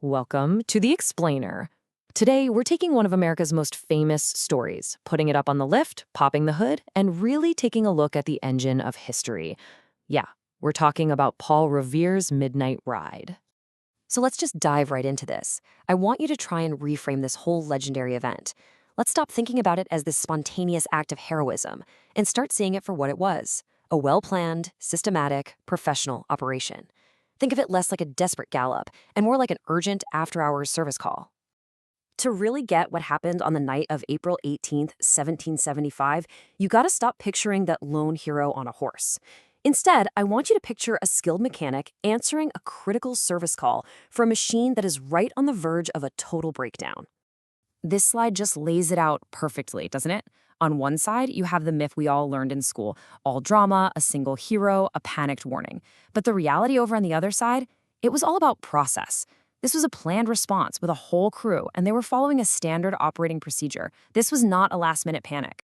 Welcome to The Explainer. Today, we're taking one of America's most famous stories, putting it up on the lift, popping the hood, and really taking a look at the engine of history. Yeah, we're talking about Paul Revere's Midnight Ride. So let's just dive right into this. I want you to try and reframe this whole legendary event. Let's stop thinking about it as this spontaneous act of heroism and start seeing it for what it was: a well-planned, systematic, professional operation. Think of it less like a desperate gallop and more like an urgent after-hours service call. To really get what happened on the night of April 18th, 1775, you gotta stop picturing that lone hero on a horse. Instead, I want you to picture a skilled mechanic answering a critical service call for a machine that is right on the verge of a total breakdown. This slide just lays it out perfectly, doesn't it? On one side, you have the myth we all learned in school: all drama, a single hero, a panicked warning. But the reality over on the other side, it was all about process. This was a planned response with a whole crew, and they were following a standard operating procedure. This was not a last-minute panic.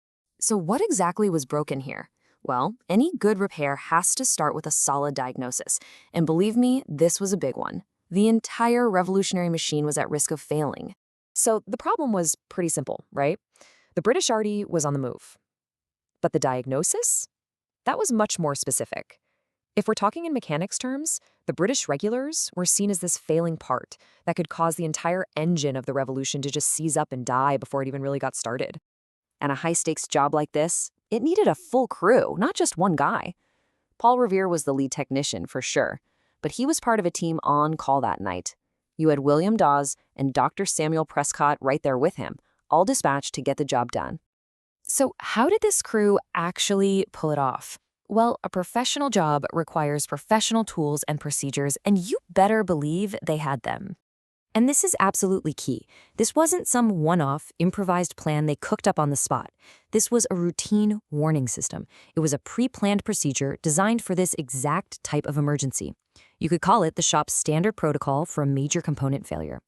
So what exactly was broken here? Well, any good repair has to start with a solid diagnosis. And believe me, this was a big one. The entire revolutionary machine was at risk of failing. So the problem was pretty simple, right? The British Army was on the move. But the diagnosis? That was much more specific. If we're talking in mechanics terms, the British regulars were seen as this failing part that could cause the entire engine of the revolution to just seize up and die before it even really got started. And a high-stakes job like this, it needed a full crew, not just one guy. Paul Revere was the lead technician for sure, but he was part of a team on call that night. You had William Dawes and Dr. Samuel Prescott right there with him, all dispatched to get the job done. So how did this crew actually pull it off? Well, a professional job requires professional tools and procedures, and you better believe they had them. And this is absolutely key. This wasn't some one-off, improvised plan they cooked up on the spot. This was a routine warning system. It was a pre-planned procedure designed for this exact type of emergency. You could call it the shop's standard protocol for a major component failure.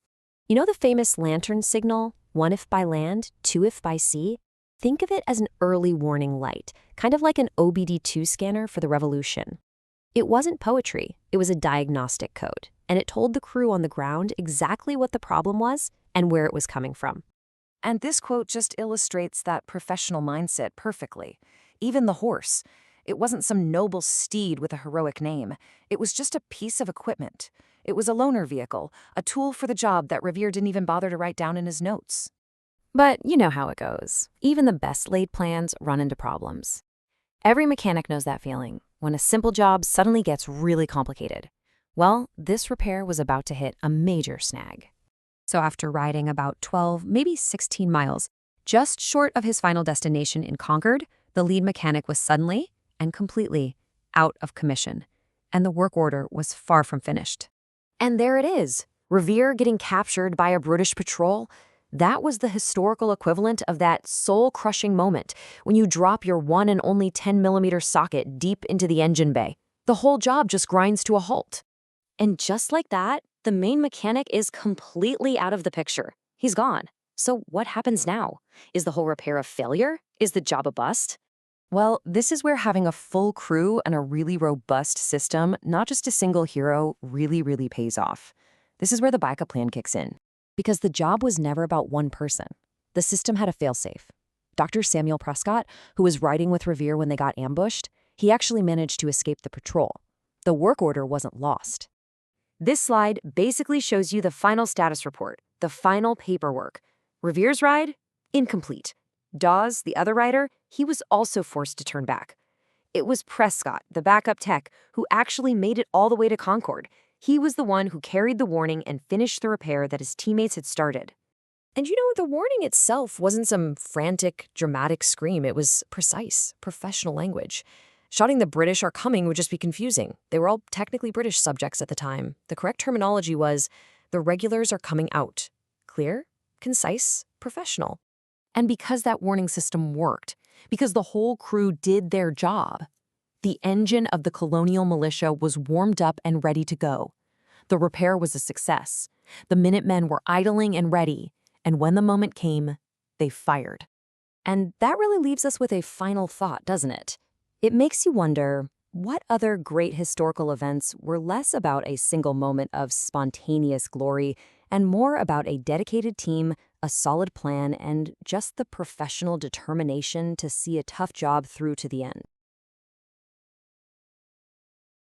You know the famous lantern signal, 1 if by land, 2 if by sea? Think of it as an early warning light, kind of like an OBD2 scanner for the revolution. It wasn't poetry, it was a diagnostic code, and it told the crew on the ground exactly what the problem was and where it was coming from. And this quote just illustrates that professional mindset perfectly. Even the horse. It wasn't some noble steed with a heroic name. It was just a piece of equipment. It was a loaner vehicle, a tool for the job that Revere didn't even bother to write down in his notes. But you know how it goes. Even the best laid plans run into problems. Every mechanic knows that feeling, when a simple job suddenly gets really complicated. Well, this repair was about to hit a major snag. So after riding about 12, maybe 16 miles, just short of his final destination in Concord, the lead mechanic was suddenly and completely out of commission, and the work order was far from finished. And there it is, Revere getting captured by a British patrol. That was the historical equivalent of that soul-crushing moment when you drop your one and only 10mm socket deep into the engine bay. The whole job just grinds to a halt. And just like that, the main mechanic is completely out of the picture. He's gone. So what happens now? Is the whole repair a failure? Is the job a bust? Well, this is where having a full crew and a really robust system, not just a single hero, really pays off. This is where the backup plan kicks in. Because the job was never about one person. The system had a failsafe. Dr. Samuel Prescott, who was riding with Revere when they got ambushed, he actually managed to escape the patrol. The work order wasn't lost. This slide basically shows you the final status report, the final paperwork. Revere's ride? Incomplete. Dawes, the other rider, he was also forced to turn back. It was Prescott, the backup tech, who actually made it all the way to Concord. He was the one who carried the warning and finished the repair that his teammates had started. And you know, the warning itself wasn't some frantic, dramatic scream. It was precise, professional language. Shouting "the British are coming" would just be confusing. They were all technically British subjects at the time. The correct terminology was, "the regulars are coming out." Clear, concise, professional. And because that warning system worked, because the whole crew did their job, the engine of the colonial militia was warmed up and ready to go. The repair was a success. The Minutemen were idling and ready, and when the moment came, they fired. And that really leaves us with a final thought, doesn't it? It makes you wonder, What other great historical events were less about a single moment of spontaneous glory and more about a dedicated team, a solid plan, and just the professional determination to see a tough job through to the end?